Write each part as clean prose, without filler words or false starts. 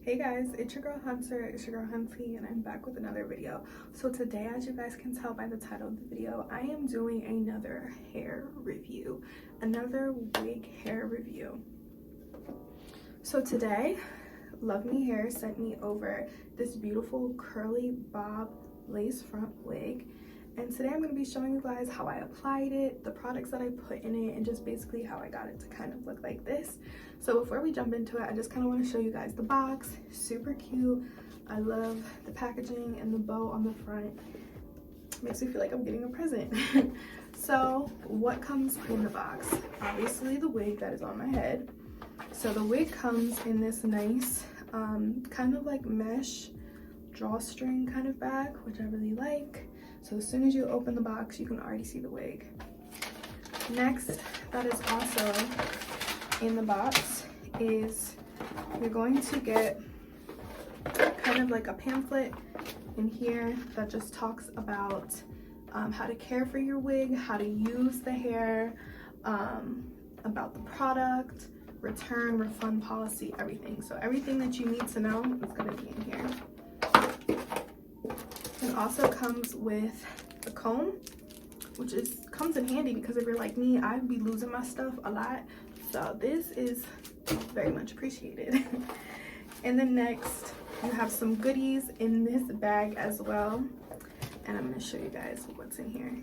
Hey guys, it's your girl Hunter, it's your girl Hunty, and I'm back with another video. So today, as you guys can tell by the title of the video, I am doing another hair review, another wig hair review. So today, Luvme Hair sent me over this beautiful curly bob lace front wig. And today I'm going to be showing you guys how I applied it, the products that I put in it, and just basically how I got it to kind of look like this. So before we jump into it, I just kind of want to show you guys the box. Super cute. I love the packaging and the bow on the front. Makes me feel like I'm getting a present. So what comes in the box? Obviously the wig that is on my head. So the wig comes in this nice kind of like mesh drawstring kind of bag, which I really like. So as soon as you open the box, you can already see the wig. Next, that is also in the box is you're going to get kind of like a pamphlet in here that just talks about how to care for your wig, how to use the hair, about the product, return, refund policy, everything. So everything that you need to know is going to be in here. It also comes with a comb, which comes in handy because if you're like me, I'd be losing my stuff a lot. So this is very much appreciated. And then next, you have some goodies in this bag as well. And I'm going to show you guys what's in here.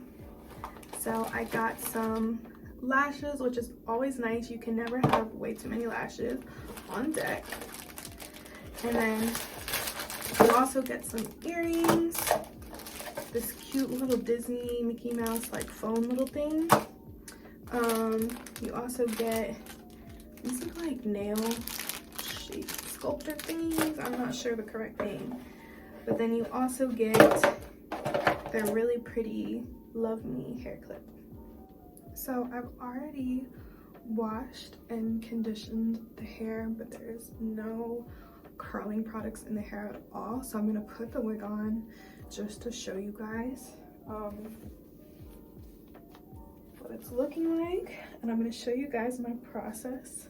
So I got some lashes, which is always nice. You can never have way too many lashes on deck. And then you also get some earrings, this cute little Disney Mickey Mouse like phone little thing. You also get these look like nail shape sculptor things. I'm not sure the correct name. But then you also get their really pretty Luvme hair clip. So I've already washed and conditioned the hair, but there's no curling products in the hair at all. So I'm gonna put the wig on just to show you guys what it's looking like, and I'm gonna show you guys my process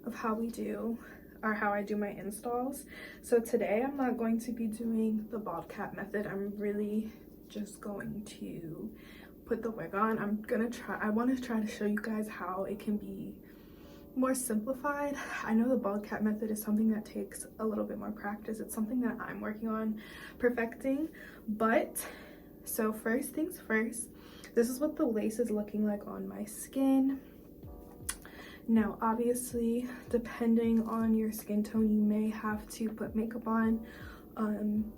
of how I do my installs. So today I'm not going to be doing the bald cap method. I'm really just going to put the wig on. I want to try to show you guys how it can be more simplified. I know the bald cap method is something that takes a little bit more practice. It's something that I'm working on perfecting. But so first things first, this is what the lace is looking like on my skin. Now obviously, depending on your skin tone, you may have to put makeup on and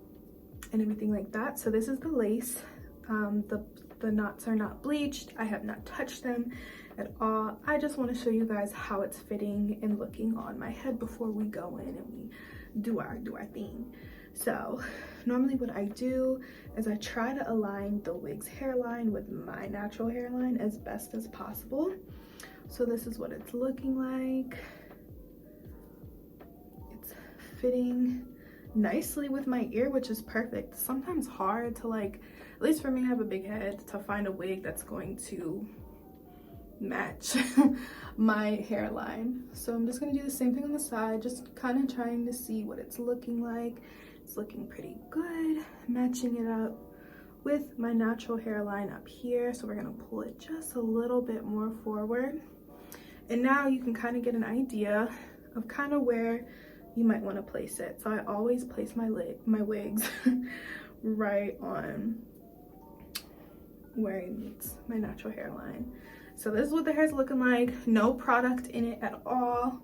everything like that. So this is the lace. The knots are not bleached. I have not touched them at all. I just want to show you guys how it's fitting and looking on my head before we go in and we do our thing. So normally what I do is I try to align the wig's hairline with my natural hairline as best as possible. So this is what it's looking like. It's fitting nicely with my ear, which is perfect. Sometimes hard to like, at least for me, I have a big head, to find a wig that's going to match my hairline. So I'm just gonna do the same thing on the side, just kind of trying to see what it's looking like. It's looking pretty good, matching it up with my natural hairline up here. So we're gonna pull it just a little bit more forward. And now you can kind of get an idea of kind of where you might want to place it. So I always place my wigs right on where it meets my natural hairline. So this is what the hair's looking like. No product in it at all.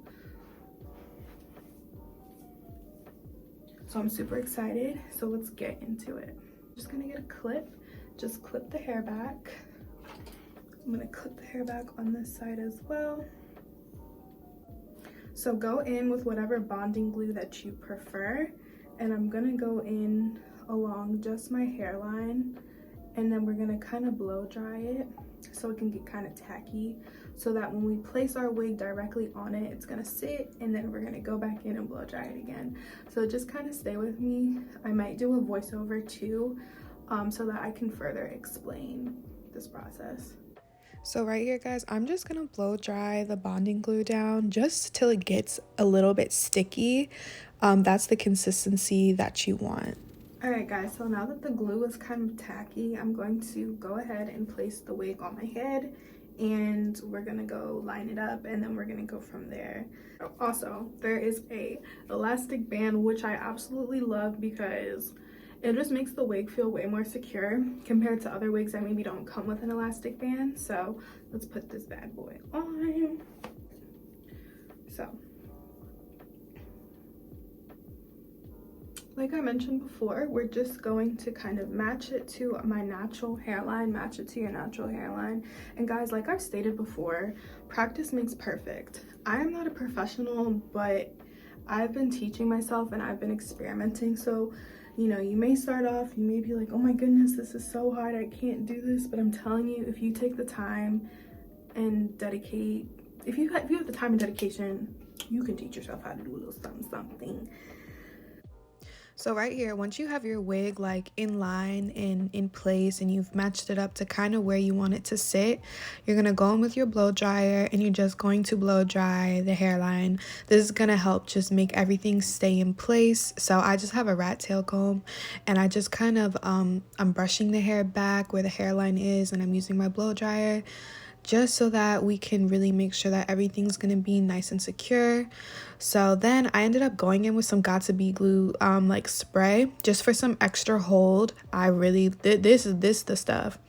So I'm super excited. So let's get into it. I'm just gonna get a clip. Just clip the hair back. I'm gonna clip the hair back on this side as well. So go in with whatever bonding glue that you prefer. And I'm gonna go in along just my hairline. And then we're gonna kind of blow dry it so it can get kind of tacky, so that when we place our wig directly on it, it's gonna sit, and then we're gonna go back in and blow dry it again. So just kind of stay with me. I might do a voiceover too, so that I can further explain this process. So right here, guys, I'm just gonna blow dry the bonding glue down just till it gets a little bit sticky. That's the consistency that you want. All right guys, so now that the glue is kind of tacky, I'm going to go ahead and place the wig on my head, and we're gonna go line it up, and then we're gonna go from there. Also, there is a elastic band, which I absolutely love because it just makes the wig feel way more secure compared to other wigs that maybe don't come with an elastic band. So let's put this bad boy on. So like I mentioned before, we're just going to kind of match it to my natural hairline, match it to your natural hairline. And guys, like I've stated before, practice makes perfect. I am not a professional, but I've been teaching myself and I've been experimenting. So, you know, you may start off, you may be like, oh my goodness, this is so hard, I can't do this. But I'm telling you, if you take the time and dedicate, if you have the time and dedication, you can teach yourself how to do a little something. So right here, once you have your wig like in line and in place and you've matched it up to kind of where you want it to sit, you're going to go in with your blow dryer and you're just going to blow dry the hairline. This is going to help just make everything stay in place. So I just have a rat tail comb and I just kind of, I'm brushing the hair back where the hairline is, and I'm using my blow dryer just so that we can really make sure that everything's gonna be nice and secure. So then I ended up going in with some Got2b glue like spray just for some extra hold. I really this is the stuff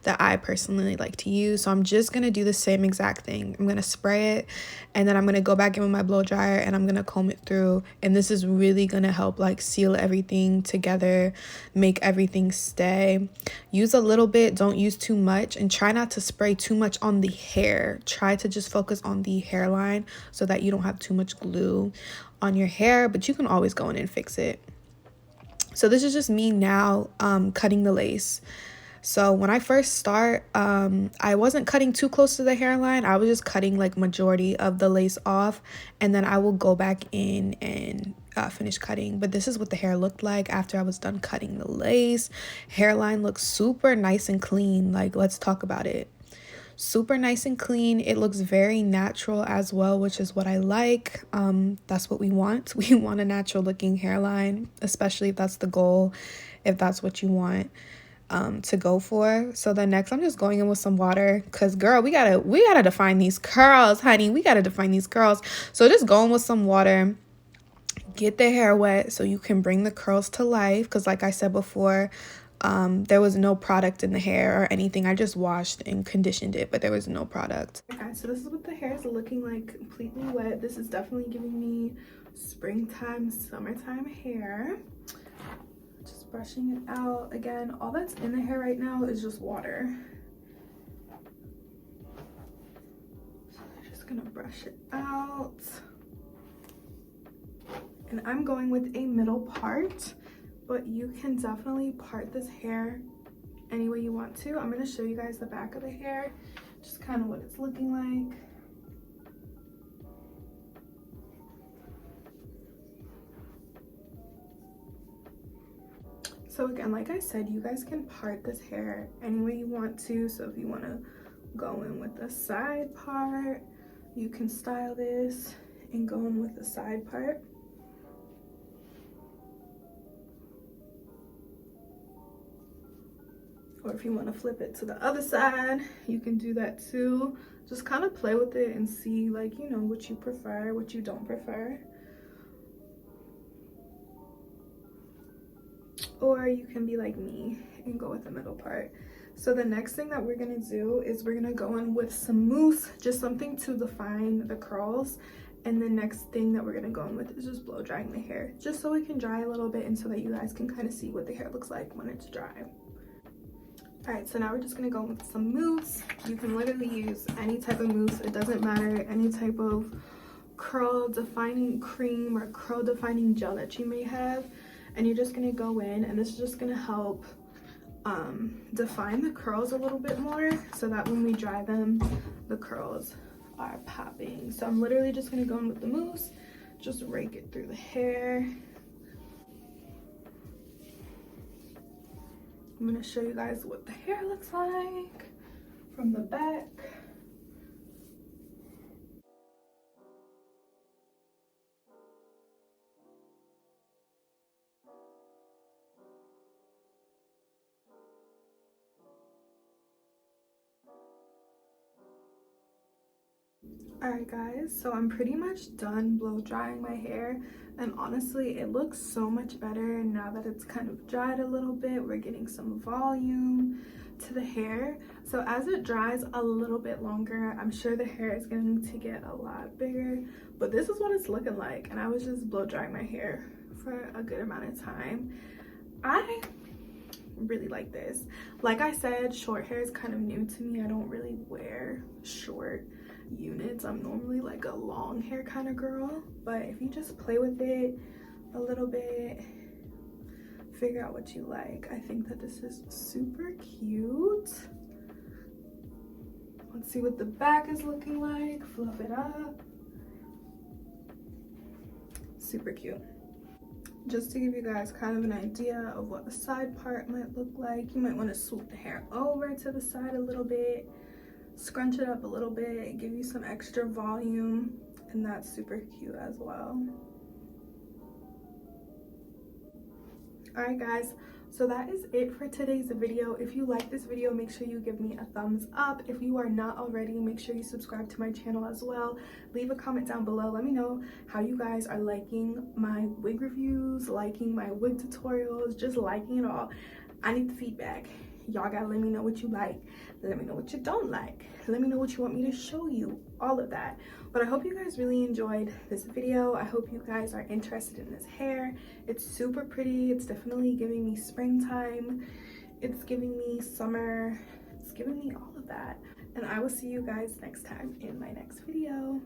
that I personally like to use. So I'm just gonna do the same exact thing. I'm gonna spray it, and then I'm gonna go back in with my blow dryer and I'm gonna comb it through, and this is really gonna help like seal everything together, make everything stay. Use a little bit, don't use too much, and try not to spray too much on the hair. Try to just focus on the hairline so that you don't have too much glue on your hair, but you can always go in and fix it. So this is just me now cutting the lace. So when I first start, I wasn't cutting too close to the hairline. I was just cutting like majority of the lace off, and then I will go back in and finish cutting. But this is what the hair looked like after I was done cutting the lace. Hairline looks super nice and clean. Like, let's talk about it. Super nice and clean. It looks very natural as well, which is what I like. That's what we want. We want a natural looking hairline, especially if that's the goal, if that's what you want to go for. So then next I'm just going in with some water, because girl, we gotta define these curls, honey. We gotta define these curls. So just go in with some water, get the hair wet so you can bring the curls to life, because like I said before, there was no product in the hair or anything. I just washed and conditioned it, but there was no product. Okay, so this is what the hair is looking like, completely wet. This is definitely giving me springtime, summertime hair. Just brushing it out. Again, all that's in the hair right now is just water. So I'm just gonna brush it out. And I'm going with a middle part, but you can definitely part this hair any way you want to. I'm gonna show you guys the back of the hair, just kind of what it's looking like. So again, like I said, you guys can part this hair any way you want to. So if you want to go in with the side part, you can style this and go in with the side part. Or if you want to flip it to the other side, you can do that too. Just kind of play with it and see, like, you know, what you prefer, what you don't prefer. Or you can be like me and go with the middle part. So the next thing that we're gonna do is we're gonna go in with some mousse, just something to define the curls. And the next thing that we're gonna go in with is just blow drying the hair, just so it can dry a little bit and so that you guys can kind of see what the hair looks like when it's dry. All right, so now we're just gonna go with some mousse. You can literally use any type of mousse, it doesn't matter, any type of curl defining cream or curl defining gel that you may have. And you're just gonna go in, and this is just gonna help define the curls a little bit more, so that when we dry them, the curls are popping. So I'm literally just gonna go in with the mousse, just rake it through the hair. I'm gonna show you guys what the hair looks like from the back. Alright guys, so I'm pretty much done blow drying my hair, and honestly it looks so much better now that it's kind of dried a little bit. We're getting some volume to the hair, so as it dries a little bit longer, I'm sure the hair is going to get a lot bigger, but this is what it's looking like. And I was just blow drying my hair for a good amount of time. I really like this. Like I said, short hair is kind of new to me. I don't really wear short units. I'm normally like a long hair kind of girl, but if you just play with it a little bit, figure out what you like. I think that this is super cute. Let's see what the back is looking like. Fluff it up. Super cute. Just to give you guys kind of an idea of what the side part might look like, you might want to swoop the hair over to the side a little bit, scrunch it up a little bit, give you some extra volume, and that's super cute as well. Alright guys, so that is it for today's video. If you like this video, make sure you give me a thumbs up. If you are not already, make sure you subscribe to my channel as well. Leave a comment down below. Let me know how you guys are liking my wig reviews, liking my wig tutorials, just liking it all. I need the feedback. Y'all gotta let me know what you like. Let me know what you don't like. Let me know what you want me to show you, all of that. But I hope you guys really enjoyed this video. I hope you guys are interested in this hair. It's super pretty. It's definitely giving me springtime. It's giving me summer. It's giving me all of that. And I will see you guys next time in my next video.